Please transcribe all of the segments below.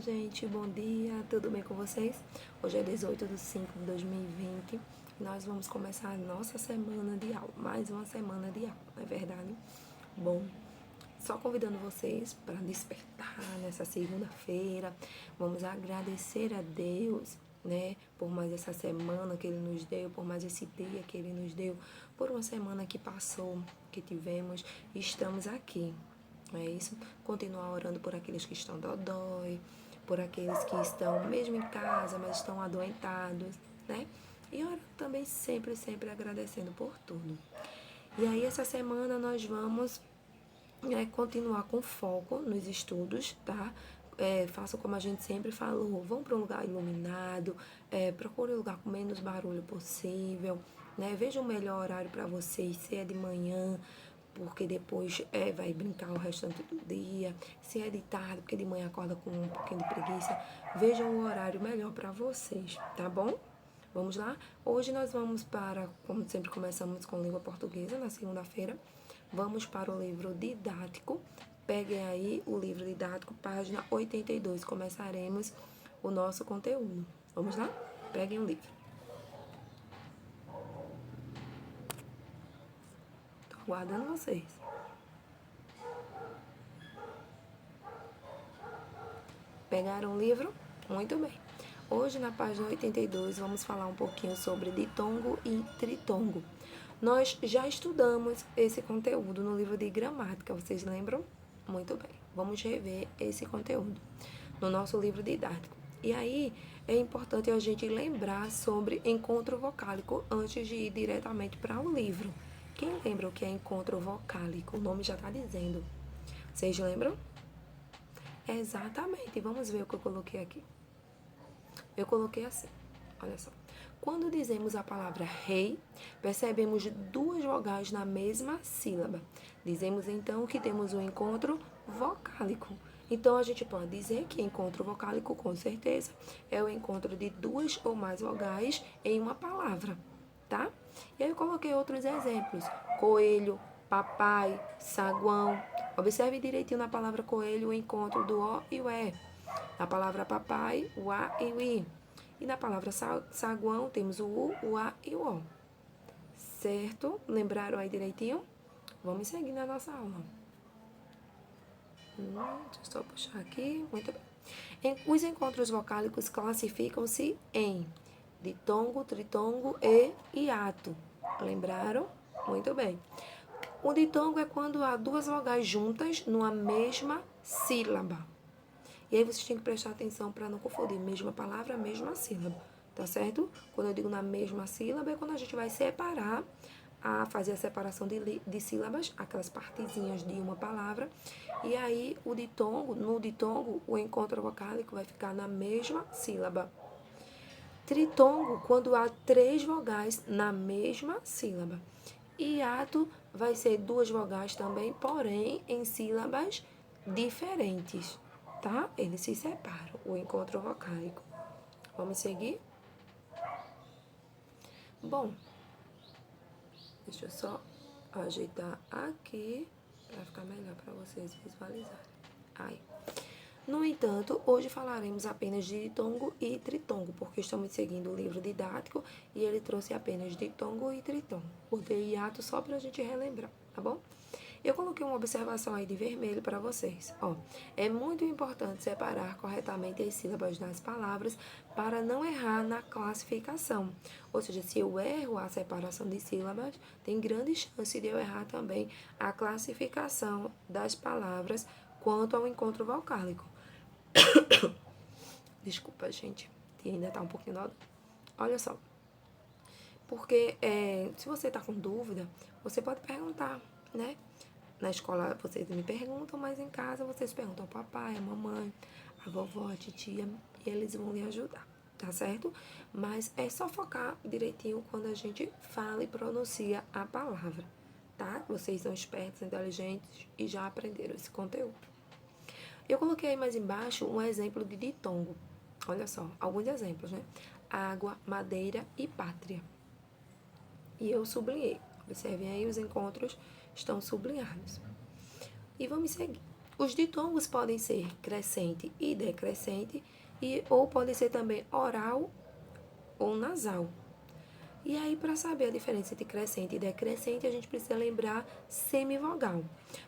gente, bom dia, tudo bem com vocês? Hoje é 18/5/2020 e nós vamos começar a nossa semana de aula, mais uma semana de aula, não é verdade? Bom, só convidando vocês para despertar nessa segunda-feira, vamos agradecer a Deus, né, por mais essa semana que Ele nos deu, por mais esse dia que Ele nos deu, por uma semana que passou, que tivemos, e estamos aqui. Não é isso? Continuar orando por aqueles que estão dodói, por aqueles que estão mesmo em casa, mas estão adoentados, né? E orando também sempre agradecendo por tudo. E aí essa semana nós vamos continuar com foco nos estudos, tá? Faça como a gente sempre falou, vão para um lugar iluminado, procure um lugar com menos barulho possível, né? Veja o melhor horário para vocês, se é de manhã, porque depois vai brincar o restante do dia, se é de tarde, porque de manhã acorda com um pouquinho de preguiça. Vejam o horário melhor para vocês, tá bom? Vamos lá? Hoje nós vamos para, como sempre começamos com língua portuguesa, na segunda-feira, vamos para o livro didático. Peguem aí o livro didático, página 82, começaremos o nosso conteúdo. Vamos lá? Peguem o livro. Tô aguardando vocês. Pegaram o livro? Muito bem. Hoje, na página 82, vamos falar um pouquinho sobre ditongo e tritongo. Nós já estudamos esse conteúdo no livro de gramática, vocês lembram? Muito bem. Vamos rever esse conteúdo no nosso livro didático. E aí, é importante a gente lembrar sobre encontro vocálico antes de ir diretamente para o livro. Quem lembra o que é encontro vocálico? O nome já está dizendo. Vocês lembram? Exatamente. Vamos ver o que eu coloquei aqui. Eu coloquei assim, olha só. Quando dizemos a palavra rei, percebemos duas vogais na mesma sílaba. Dizemos então que temos um encontro vocálico. Então a gente pode dizer que encontro vocálico, com certeza, é o encontro de duas ou mais vogais em uma palavra, tá? E aí eu coloquei outros exemplos: coelho, papai, saguão. Observe direitinho na palavra coelho o encontro do O e o E. Na palavra papai, o A e o I. E na palavra saguão, temos o U, o A e o O. Certo? Lembraram aí direitinho? Vamos seguir na nossa aula. Deixa eu só puxar aqui. Muito bem. Os encontros vocálicos classificam-se em ditongo, tritongo e hiato. Lembraram? Muito bem. O ditongo é quando há duas vogais juntas numa mesma sílaba. E aí vocês têm que prestar atenção para não confundir mesma palavra, mesma sílaba, tá certo? Quando eu digo na mesma sílaba é quando a gente vai separar, fazer a separação de sílabas, aquelas partezinhas de uma palavra. E aí no ditongo, o encontro vocálico vai ficar na mesma sílaba. Tritongo, quando há três vogais na mesma sílaba. Hiato vai ser duas vogais também, porém em sílabas diferentes, tá? Eles se separam, o encontro vocálico. Vamos seguir? Bom, deixa eu só ajeitar aqui para ficar melhor para vocês visualizarem. Aí. No entanto, hoje falaremos apenas de ditongo e tritongo, porque estamos seguindo o livro didático e ele trouxe apenas ditongo e tritongo. Botei hiato só para a gente relembrar, tá bom? Eu coloquei uma observação aí de vermelho para vocês. Ó, é muito importante separar corretamente as sílabas das palavras para não errar na classificação. Ou seja, se eu erro a separação de sílabas, tem grande chance de eu errar também a classificação das palavras quanto ao encontro vocálico. Desculpa, gente, que ainda tá um pouquinho dó. Olha só. Porque se você tá com dúvida, você pode perguntar, né? Na escola vocês me perguntam, mas em casa vocês perguntam ao papai, à mamãe, à vovó, à titia, e eles vão lhe ajudar, tá certo? Mas é só focar direitinho quando a gente fala e pronuncia a palavra, tá? Vocês são espertos, inteligentes e já aprenderam esse conteúdo. Eu coloquei aí mais embaixo um exemplo de ditongo. Olha só, alguns exemplos, né? Água, madeira e pátria. E eu sublinhei. Observem aí, os encontros estão sublinhados. E vamos seguir. Os ditongos podem ser crescente e decrescente, ou pode ser também oral ou nasal. E aí, para saber a diferença entre crescente e decrescente, a gente precisa lembrar semivogal.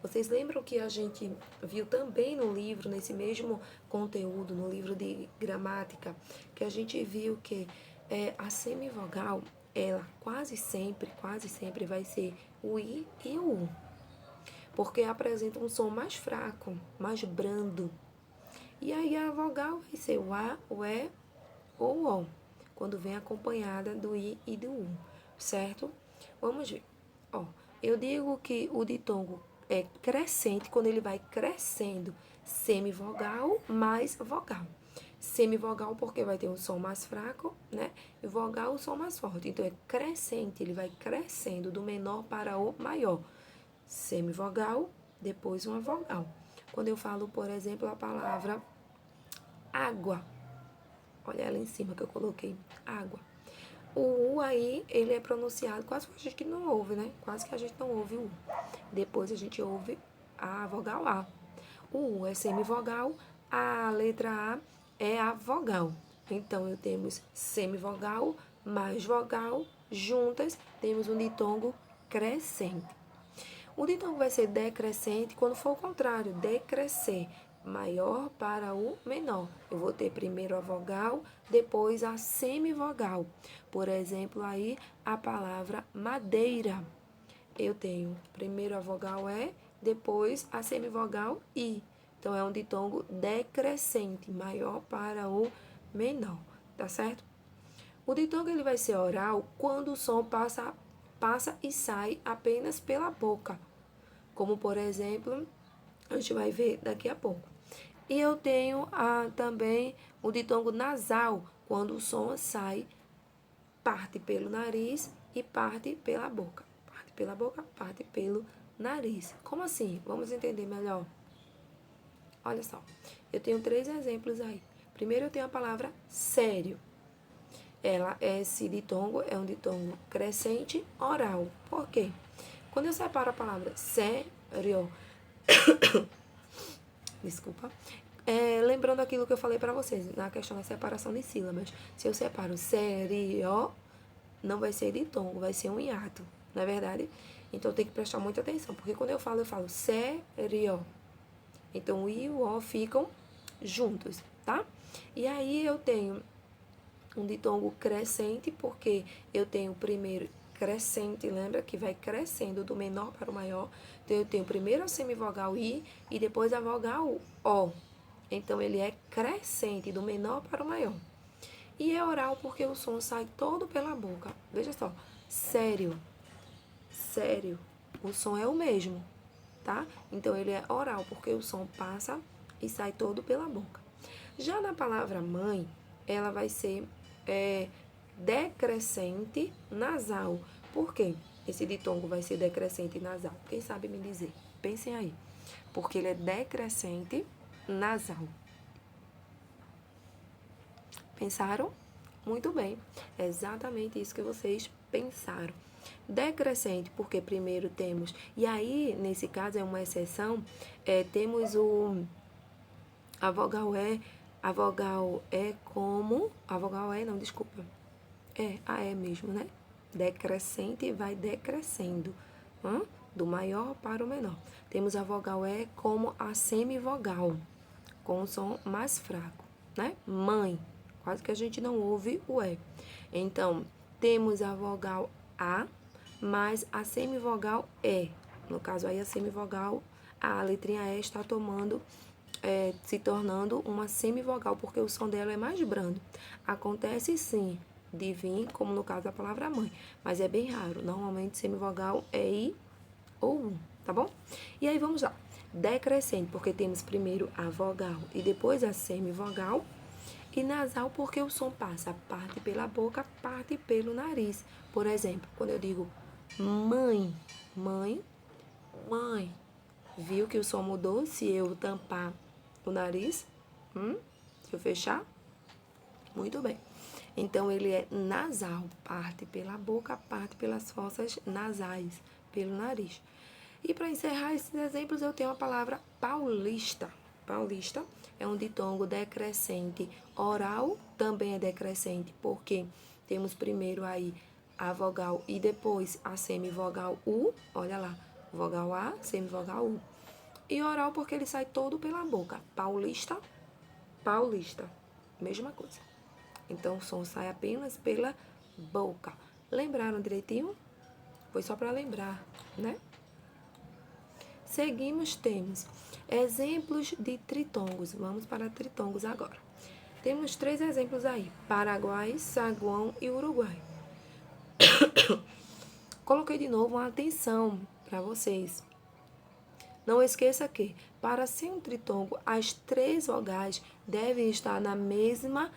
Vocês lembram que a gente viu também no livro, nesse mesmo conteúdo, no livro de gramática, que a gente viu que a semivogal, ela quase sempre vai ser o I e o U, porque apresenta um som mais fraco, mais brando. E aí a vogal vai ser o A, o E ou o O, quando vem acompanhada do I e do U, certo? Vamos ver. Ó, eu digo que o ditongo é crescente quando ele vai crescendo, semivogal mais vogal. Semivogal porque vai ter um som mais fraco, né? E vogal o som mais forte. Então é crescente, ele vai crescendo do menor para o maior. Semivogal, depois uma vogal. Quando eu falo, por exemplo, a palavra água, olha ela em cima que eu coloquei, água. O U aí, ele é pronunciado, quase que a gente não ouve, né? Quase que a gente não ouve o U. Depois a gente ouve a vogal A. O U é semivogal, a letra A é a vogal. Então, temos semivogal mais vogal, juntas, temos um ditongo crescente. O ditongo vai ser decrescente quando for o contrário, decrescer, maior para o menor. Eu vou ter primeiro a vogal, depois a semivogal. Por exemplo, aí a palavra madeira. Eu tenho primeiro a vogal E, depois a semivogal I. Então, é um ditongo decrescente, maior para o menor, tá certo? O ditongo ele vai ser oral quando o som passa e sai apenas pela boca, como por exemplo, a gente vai ver daqui a pouco. E eu tenho também o ditongo nasal, quando o som sai, parte pelo nariz e parte pela boca. Parte pela boca, parte pelo nariz. Como assim? Vamos entender melhor. Olha só, eu tenho 3 exemplos aí. Primeiro eu tenho a palavra sério. Esse ditongo é um ditongo crescente oral. Por quê? Quando eu separo a palavra sério, desculpa, lembrando aquilo que eu falei para vocês, na questão da separação de sílabas. Se eu separo sério, não vai ser ditongo, vai ser um hiato, não é verdade? Então tem que prestar muita atenção, porque quando eu falo sério. Então o I e o O ficam juntos, tá? E aí eu tenho um ditongo crescente, porque eu tenho primeiro crescente, lembra que vai crescendo do menor para o maior. Então eu tenho primeiro a semivogal I e depois a vogal O. Então ele é crescente do menor para o maior. E é oral porque o som sai todo pela boca. Veja só, sério, sério, o som é o mesmo, tá? Então ele é oral porque o som passa e sai todo pela boca. Já na palavra mãe, ela vai ser decrescente nasal. Por quê? Esse ditongo vai ser decrescente nasal. Quem sabe me dizer? Pensem aí. Porque ele é decrescente nasal. Pensaram? Muito bem. É exatamente isso que vocês pensaram. Decrescente, porque primeiro temos... E aí, nesse caso, é uma exceção. Temos a vogal E. A vogal E como... A vogal E, não, desculpa. A E mesmo, né? Decrescente vai decrescendo. Do maior para o menor. Temos a vogal E como a semivogal, com o som mais fraco, né? Mãe. Quase que a gente não ouve o E. Então, temos a vogal A, mais a semivogal E. No caso aí, a semivogal, a letrinha E está se tornando uma semivogal, porque o som dela é mais brando. Acontece sim de vir, como no caso da palavra mãe, mas é bem raro. Normalmente, semivogal é I ou U, tá bom? E aí, vamos lá. Decrescente, porque temos primeiro a vogal e depois a semivogal. E nasal, porque o som passa parte pela boca, parte pelo nariz. Por exemplo, quando eu digo mãe, mãe, mãe. Viu que o som mudou se eu tampar o nariz? Se eu fechar? Muito bem. Então, ele é nasal, parte pela boca, parte pelas fossas nasais, pelo nariz. E para encerrar esses exemplos, eu tenho a palavra paulista. Paulista é um ditongo decrescente. Oral também é decrescente, porque temos primeiro aí a vogal e depois a semivogal U. Olha lá, vogal A, semivogal U. E oral porque ele sai todo pela boca. Paulista, paulista. Mesma coisa. Então, o som sai apenas pela boca. Lembraram direitinho? Foi só para lembrar, né? Seguimos, temos exemplos de tritongos. Vamos para tritongos agora. Temos 3 exemplos aí: Paraguai, Saguão e Uruguai. Coloquei de novo uma atenção para vocês. Não esqueça que, para ser um tritongo, as 3 vogais devem estar na mesma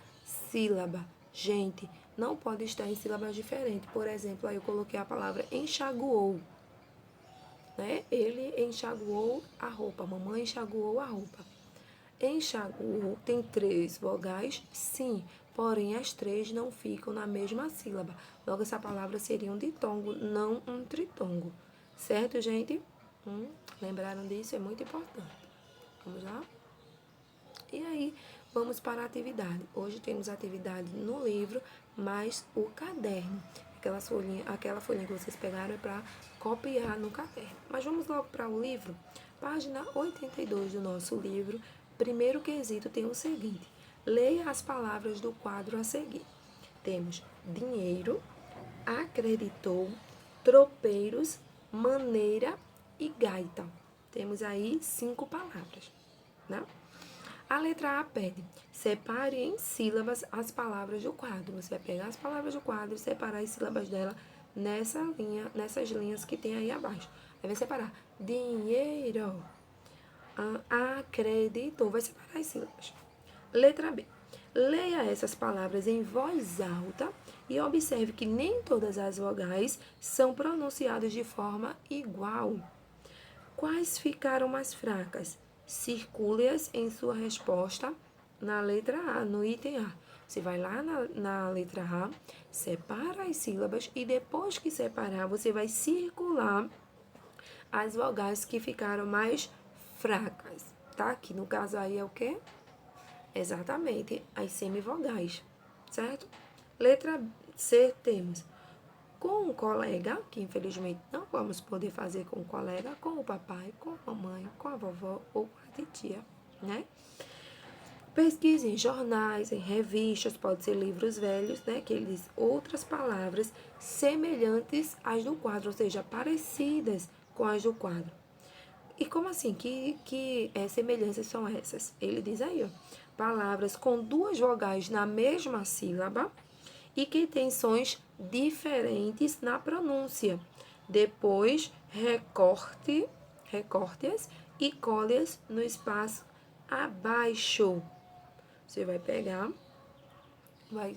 sílaba. Gente, não pode estar em sílabas diferentes. Por exemplo, aí eu coloquei a palavra enxaguou. Né? Ele enxaguou a roupa. Mamãe enxaguou a roupa. Enxaguou tem 3 vogais, sim. Porém, as 3 não ficam na mesma sílaba. Logo, essa palavra seria um ditongo, não um tritongo. Certo, gente? Lembraram disso? É muito importante. Vamos lá? E aí, vamos para a atividade. Hoje temos atividade no livro, mais o caderno. Aquela folhinha que vocês pegaram é para copiar no caderno. Mas vamos logo para o livro. Página 82 do nosso livro. Primeiro quesito tem o seguinte: leia as palavras do quadro a seguir. Temos dinheiro, acreditou, tropeiros, maneira e gaita. Temos aí 5 palavras, né? A letra A pede: separe em sílabas as palavras do quadro. Você vai pegar as palavras do quadro e separar as sílabas dela nessas linhas que tem aí abaixo. Aí vai separar dinheiro, acreditou, vai separar as sílabas. Letra B. Leia essas palavras em voz alta e observe que nem todas as vogais são pronunciadas de forma igual. Quais ficaram mais fracas? Circule-as em sua resposta na letra A, no item A. Você vai lá na letra A, separa as sílabas e depois que separar, você vai circular as vogais que ficaram mais fracas, tá? Que no caso aí é o quê? Exatamente, as semivogais, certo? Letra C temos com um colega, que infelizmente não vamos poder fazer com o colega, com o papai, com a mamãe, com a vovó ou com a titia, né? Pesquise em jornais, em revistas, pode ser livros velhos, né? Que eles outras palavras semelhantes às do quadro, ou seja, parecidas com as do quadro. E como assim? Que semelhanças são essas? Ele diz aí, ó, palavras com 2 vogais na mesma sílaba e que têm sons diferentes na pronúncia. Depois, recorte-as e cole-as no espaço abaixo. Você vai pegar, vai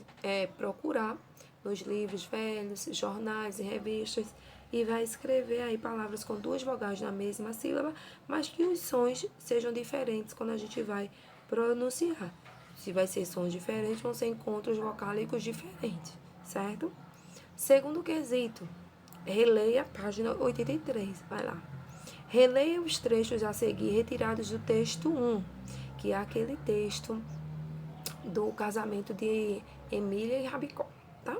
procurar nos livros velhos, jornais e revistas e vai escrever aí palavras com 2 vogais na mesma sílaba, mas que os sons sejam diferentes quando a gente vai pronunciar. Se vai ser sons diferentes, vão ser encontros vocálicos diferentes, certo? Segundo quesito, releia a página 83, vai lá. Releia os trechos a seguir retirados do texto 1, que é aquele texto do casamento de Emília e Rabicó, tá?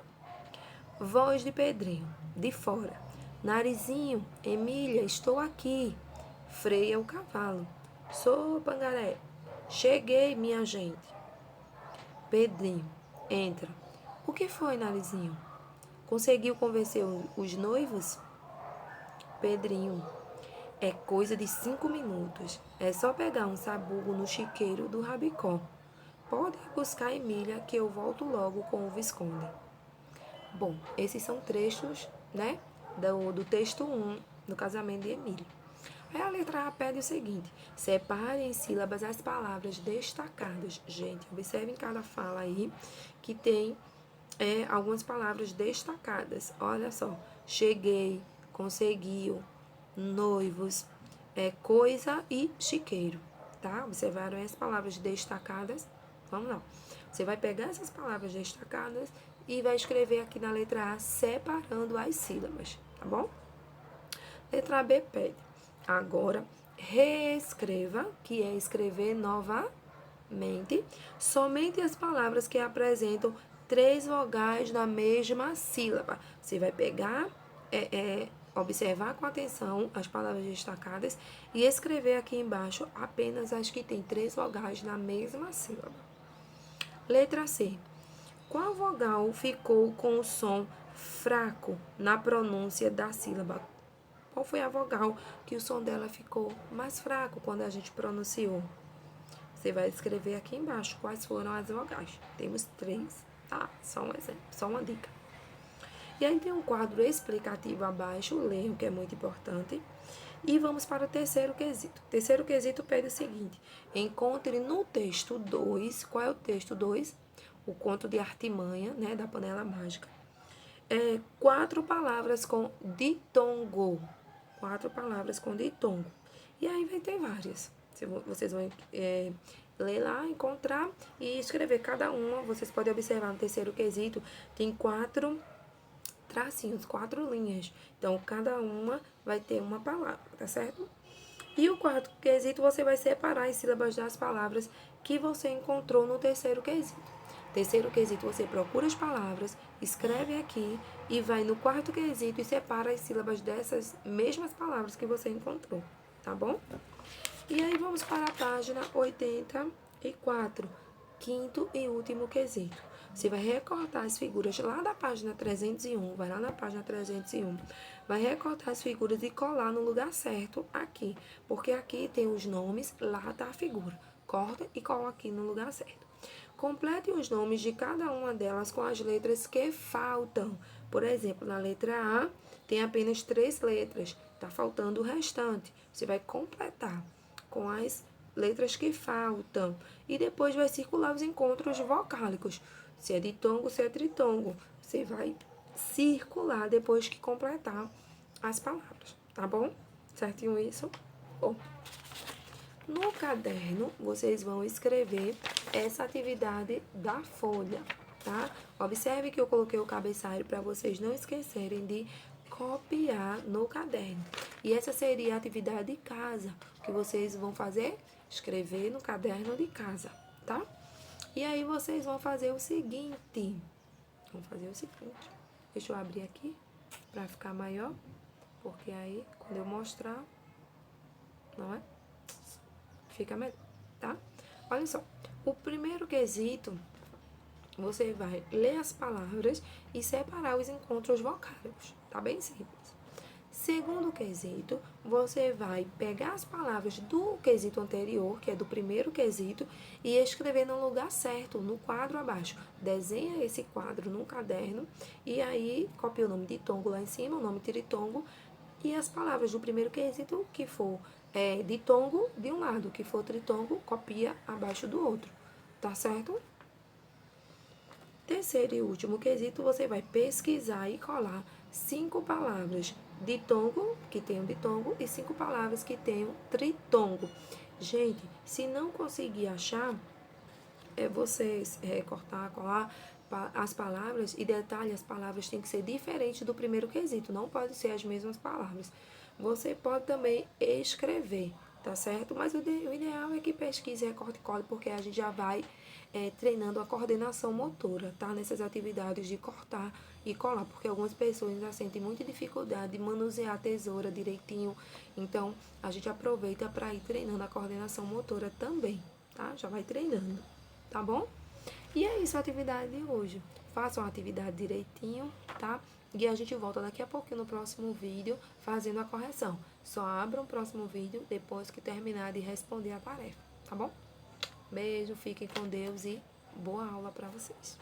Voz de Pedrinho, de fora. Narizinho, Emília, estou aqui. Freia o cavalo. Sou Pangaré. Cheguei, minha gente. Pedrinho, entra. O que foi, Narizinho? Conseguiu convencer os noivos? Pedrinho, é coisa de 5 minutos. É só pegar um sabugo no chiqueiro do Rabicó. Pode ir buscar Emília que eu volto logo com o Visconde. Bom, esses são trechos, né, do texto 1 do casamento de Emília. Aí a letra A pede o seguinte: separe em sílabas as palavras destacadas. Gente, observe em cada fala aí que tem algumas palavras destacadas. Olha só, cheguei, conseguiu, noivos, coisa e chiqueiro, tá? Observaram as palavras destacadas? Vamos lá. Você vai pegar essas palavras destacadas e vai escrever aqui na letra A, separando as sílabas, tá bom? Letra B pede: Agora, reescreva, que é escrever novamente, somente as palavras que apresentam 3 vogais na mesma sílaba. Você vai pegar, observar com atenção as palavras destacadas e escrever aqui embaixo apenas as que têm 3 vogais na mesma sílaba. Letra C. Qual vogal ficou com o som fraco na pronúncia da sílaba? Qual foi a vogal que o som dela ficou mais fraco quando a gente pronunciou? Você vai escrever aqui embaixo quais foram as vogais. Temos 3, tá? Só um exemplo, só uma dica. E aí tem um quadro explicativo abaixo, leia, que é muito importante. E vamos para o terceiro quesito. O terceiro quesito pede o seguinte: encontre no texto 2, qual é o texto 2? O conto de Artimanha, né, da panela mágica. 4 palavras com ditongo. 4 palavras com ditongo. E aí vai ter várias. Vocês vão ler lá, encontrar e escrever cada uma. Vocês podem observar no terceiro quesito, tem 4 tracinhos, 4 linhas. Então, cada uma vai ter uma palavra, tá certo? E o quarto quesito, você vai separar as sílabas das palavras que você encontrou no terceiro quesito. Terceiro quesito, você procura as palavras, escreve aqui e vai no quarto quesito e separa as sílabas dessas mesmas palavras que você encontrou, tá bom? E aí vamos para a página 84, quinto e último quesito. Você vai recortar as figuras lá da página 301, vai lá na página 301, vai recortar as figuras e colar no lugar certo aqui, porque aqui tem os nomes, lá tá a figura. Corta e cola aqui no lugar certo. Complete os nomes de cada uma delas com as letras que faltam. Por exemplo, na letra A tem apenas 3 letras, tá faltando o restante. Você vai completar com as letras que faltam. E depois vai circular os encontros vocálicos. Se é ditongo, se é tritongo. Você vai circular depois que completar as palavras, tá bom? Certinho isso? Bom. No caderno, vocês vão escrever essa atividade da folha, tá? Observe que eu coloquei o cabeçalho para vocês não esquecerem de copiar no caderno. E essa seria a atividade de casa, que vocês vão fazer, escrever no caderno de casa, tá? E aí vocês vão fazer o seguinte, deixa eu abrir aqui para ficar maior, porque aí quando eu mostrar, não é? Fica melhor, tá? Olha só, o primeiro quesito, você vai ler as palavras e separar os encontros vocálicos, tá bem simples. Segundo quesito, você vai pegar as palavras do quesito anterior, que é do primeiro quesito, e escrever no lugar certo, no quadro abaixo. Desenha esse quadro no caderno e aí copia o nome de tongo lá em cima, o nome tritongo, e as palavras do primeiro quesito, que for ditongo de um lado, que for tritongo, copia abaixo do outro, tá certo? Terceiro e último quesito, você vai pesquisar e colar 5 palavras ditongo, que tenham ditongo, e 5 palavras que tenham tritongo. Gente, se não conseguir achar, vocês recortar, colar as palavras, e detalhe, as palavras têm que ser diferentes do primeiro quesito, não pode ser as mesmas palavras. Você pode também escrever, tá certo? Mas o ideal é que pesquise, recorte e cole, porque a gente já vai treinando a coordenação motora, tá? Nessas atividades de cortar e colar, porque algumas pessoas ainda sentem muita dificuldade de manusear a tesoura direitinho. Então, a gente aproveita para ir treinando a coordenação motora também, tá? Já vai treinando, tá bom? E é isso a atividade de hoje. Façam a atividade direitinho, tá? E a gente volta daqui a pouquinho no próximo vídeo fazendo a correção. Só abra o próximo vídeo depois que terminar de responder a tarefa, tá bom? Beijo, fiquem com Deus e boa aula para vocês.